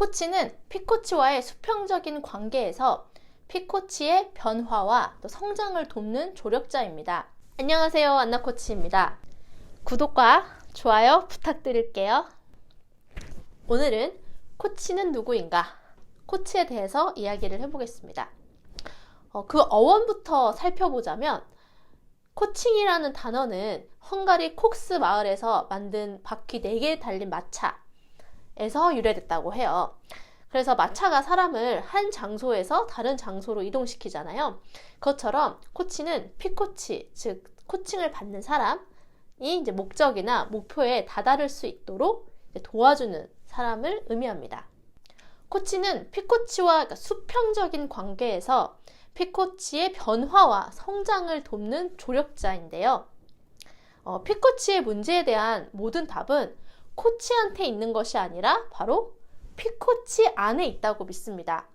코치는 피코치와의 수평적인 관계에서 피코치의 변화와 또 성장을 돕는 조력자입니다. 안녕하세요, 안나코치입니다. 구독과 좋아요 부탁드릴게요. 오늘은 코치는 누구인가? 코치에 대해서 이야기를 해보겠습니다. 그 어원부터 살펴보자면 코칭이라는 단어는 헝가리 콕스 마을에서 만든 바퀴 4개 달린 마차에서 유래됐다고 해요. 그래서 마차가 사람을 한 장소에서 다른 장소로 이동시키잖아요. 그것처럼 코치는 피코치, 즉 코칭을 받는 사람이 이제 목적이나 목표에 다다를 수 있도록 도와주는 사람을 의미합니다. 코치는 피코치와 수평적인 관계에서 피코치의 변화와 성장을 돕는 조력자인데요. 피코치의 문제에 대한 모든 답은 코치한테 있는 것이 아니라 바로 피코치 안에 있다고 믿습니다.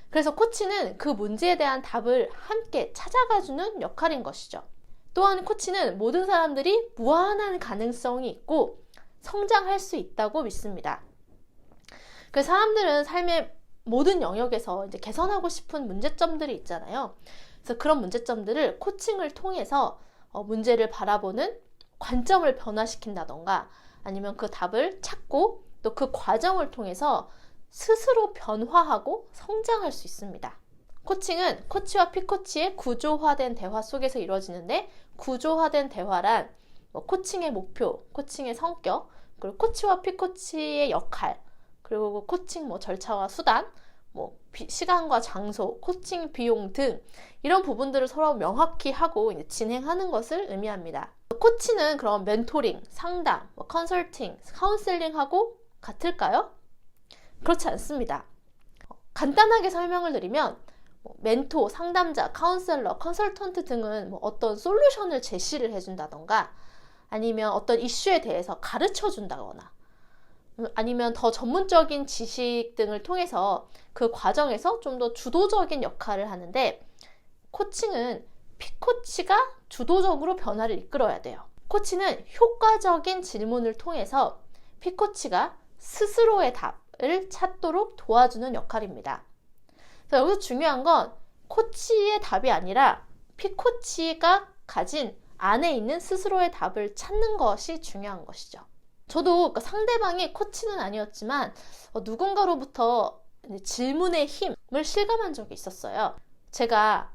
그래서 코치는 그 문제에 대한 답을 함께 찾아가주는 역할인 것이죠. 또한 코치는 모든 사람들이 무한한 가능성이 있고 성장할 수 있다고 믿습니다. 그래서 사람들은 삶의 모든 영역에서 이제 개선하고 싶은 문제점들이 있잖아요. 그래서 그런 문제점들을 코칭을 통해서 문제를 바라보는 관점을 변화시킨다던가 아니면 그 답을 찾고 또 그 과정을 통해서 스스로 변화하고 성장할 수 있습니다. 코칭은 코치와 피코치의 구조화된 대화 속에서 이루어지는데, 구조화된 대화란 코칭의 목표, 코칭의 성격, 그리고 코치와 피코치의 역할, 그리고 코칭 절차와 수단, 시간과 장소, 코칭 비용 등 이런 부분들을 서로 명확히 하고 이제 진행하는 것을 의미합니다. 코치는 그럼 멘토링, 상담, 컨설팅, 카운셀링하고 같을까요? 그렇지 않습니다. 간단하게 설명을 드리면 멘토, 상담자, 카운셀러, 컨설턴트 등은 어떤 솔루션을 제시를 해준다던가 아니면 어떤 이슈에 대해서 가르쳐 준다거나 아니면 더 전문적인 지식 등을 통해서 그 과정에서 좀 더 주도적인 역할을 하는데, 코칭은 피코치가 주도적으로 변화를 이끌어야 돼요. 코치는 효과적인 질문을 통해서 피코치가 스스로의 답을 찾도록 도와주는 역할입니다. 그래서 여기서 중요한 건 코치의 답이 아니라 피코치가 가진 안에 있는 스스로의 답을 찾는 것이 중요한 것이죠. 저도 상대방이 코치는 아니었지만 누군가로부터 질문의 힘을 실감한 적이 있었어요. 제가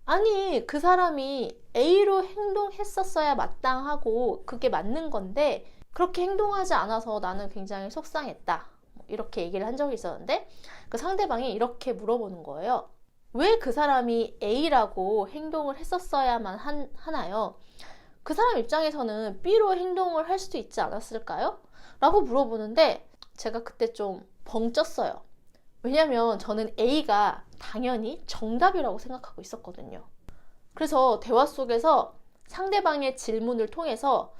아니 그 사람이 A로 행동했었어야 마땅하고 그게 맞는 건데 그렇게 행동하지 않아서 나는 굉장히 속상했다, 이렇게 얘기를 한 적이 있었는데 그 상대방이 이렇게 물어보는 거예요. 왜 그 사람이 A라고 행동을 했었어야만 하나요? 그 사람 입장에서는 B로 행동을 할 수도 있지 않았을까요? 라고 물어보는데 제가 그때 좀 벙쪘어요. 왜냐면 저는 A가 당연히 정답이라고 생각하고 있었거든요. 그래서 대화 속에서 상대방의 질문을 통해서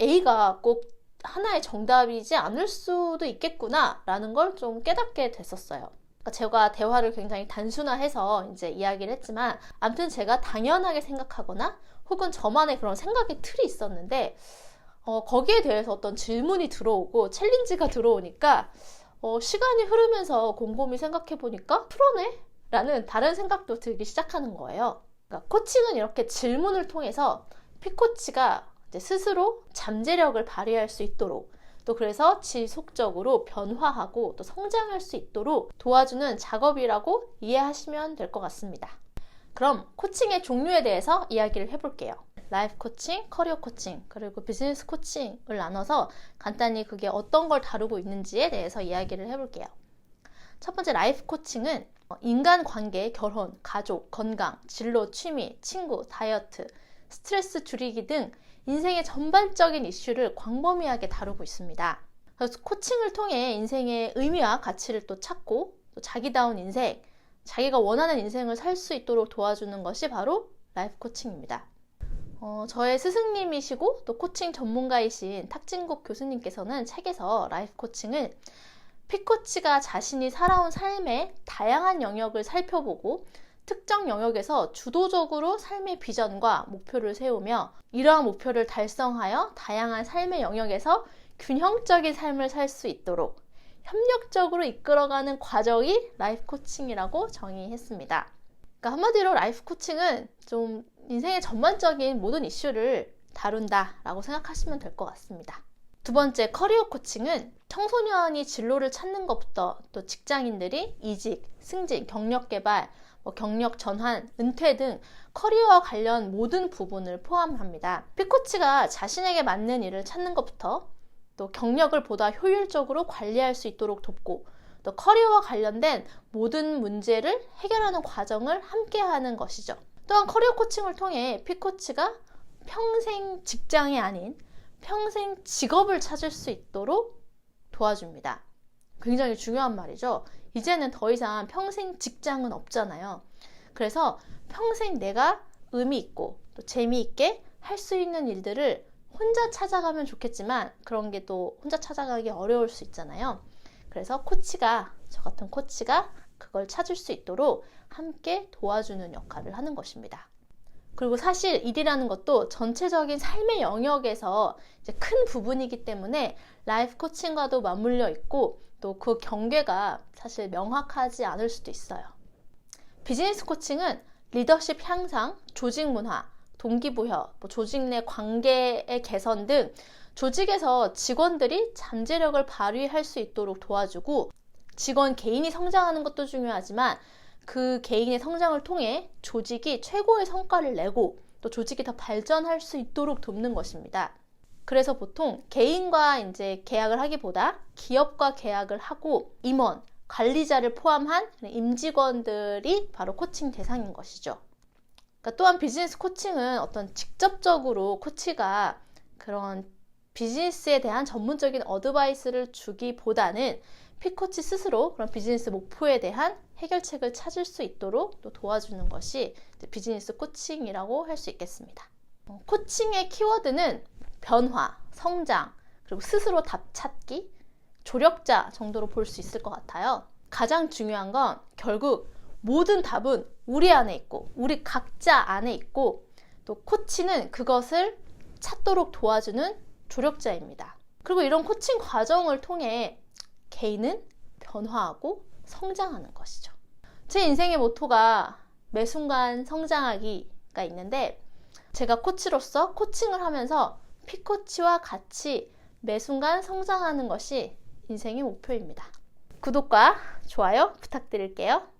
A가 꼭 하나의 정답이지 않을 수도 있겠구나 라는 걸 좀 깨닫게 됐었어요. 제가 대화를 굉장히 단순화해서 이제 이야기를 했지만 아무튼 제가 당연하게 생각하거나 혹은 저만의 그런 생각의 틀이 있었는데 거기에 대해서 어떤 질문이 들어오고 챌린지가 들어오니까 시간이 흐르면서 곰곰이 생각해 보니까 그러네? 라는 다른 생각도 들기 시작하는 거예요. 그러니까 코칭은 이렇게 질문을 통해서 피코치가 이제 스스로 잠재력을 발휘할 수 있도록, 또 그래서 지속적으로 변화하고 또 성장할 수 있도록 도와주는 작업이라고 이해하시면 될 것 같습니다. 그럼 코칭의 종류에 대해서 이야기를 해볼게요. 라이프 코칭, 커리어 코칭, 그리고 비즈니스 코칭을 나눠서 간단히 그게 어떤 걸 다루고 있는지에 대해서 이야기를 해볼게요. 첫 번째 라이프 코칭은 인간관계, 결혼, 가족, 건강, 진로, 취미, 친구, 다이어트, 스트레스 줄이기 등 인생의 전반적인 이슈를 광범위하게 다루고 있습니다. 그래서 코칭을 통해 인생의 의미와 가치를 또 찾고 또 자기다운 인생, 자기가 원하는 인생을 살 수 있도록 도와주는 것이 바로 라이프 코칭입니다. 저의 스승님이시고 또 코칭 전문가이신 탁진국 교수님께서는 책에서 라이프 코칭을 피코치가 자신이 살아온 삶의 다양한 영역을 살펴보고 특정 영역에서 주도적으로 삶의 비전과 목표를 세우며 이러한 목표를 달성하여 다양한 삶의 영역에서 균형적인 삶을 살 수 있도록 협력적으로 이끌어가는 과정이 라이프 코칭이라고 정의했습니다. 그러니까 한마디로 라이프 코칭은 좀 인생의 전반적인 모든 이슈를 다룬다라고 생각하시면 될 것 같습니다. 두 번째, 커리어 코칭은 청소년이 진로를 찾는 것부터 또 직장인들이 이직, 승진, 경력 개발, 경력 전환, 은퇴 등 커리어와 관련 모든 부분을 포함합니다. 피코치가 자신에게 맞는 일을 찾는 것부터 또 경력을 보다 효율적으로 관리할 수 있도록 돕고 또 커리어와 관련된 모든 문제를 해결하는 과정을 함께하는 것이죠. 또한 커리어 코칭을 통해 피코치가 평생 직장이 아닌 평생 직업을 찾을 수 있도록 도와줍니다. 굉장히 중요한 말이죠. 이제는 더 이상 평생 직장은 없잖아요. 그래서 평생 내가 의미 있고 또 재미있게 할 수 있는 일들을 혼자 찾아가면 좋겠지만 그런 게 또 혼자 찾아가기 어려울 수 있잖아요. 그래서 저 같은 코치가 그걸 찾을 수 있도록 함께 도와주는 역할을 하는 것입니다. 그리고 사실 일이라는 것도 전체적인 삶의 영역에서 이제 큰 부분이기 때문에 라이프 코칭과도 맞물려 있고 또 그 경계가 사실 명확하지 않을 수도 있어요. 비즈니스 코칭은 리더십 향상, 조직 문화, 동기부여, 조직 내 관계의 개선 등 조직에서 직원들이 잠재력을 발휘할 수 있도록 도와주고 직원 개인이 성장하는 것도 중요하지만 그 개인의 성장을 통해 조직이 최고의 성과를 내고 또 조직이 더 발전할 수 있도록 돕는 것입니다. 그래서 보통 개인과 이제 계약을 하기보다 기업과 계약을 하고 임원, 관리자를 포함한 임직원들이 바로 코칭 대상인 것이죠. 그러니까 또한 비즈니스 코칭은 어떤 직접적으로 코치가 그런 비즈니스에 대한 전문적인 어드바이스를 주기보다는 피코치 스스로 그런 비즈니스 목표에 대한 해결책을 찾을 수 있도록 또 도와주는 것이 비즈니스 코칭이라고 할 수 있겠습니다. 코칭의 키워드는 변화, 성장, 그리고 스스로 답 찾기, 조력자 정도로 볼 수 있을 것 같아요. 가장 중요한 건 결국 모든 답은 우리 안에 있고 우리 각자 안에 있고 또 코치는 그것을 찾도록 도와주는 조력자입니다. 그리고 이런 코칭 과정을 통해 개인은 변화하고 성장하는 것이죠. 제 인생의 모토가 매 순간 성장하기가 있는데 제가 코치로서 코칭을 하면서 피코치와 같이 매 순간 성장하는 것이 인생의 목표입니다. 구독과 좋아요 부탁드릴게요.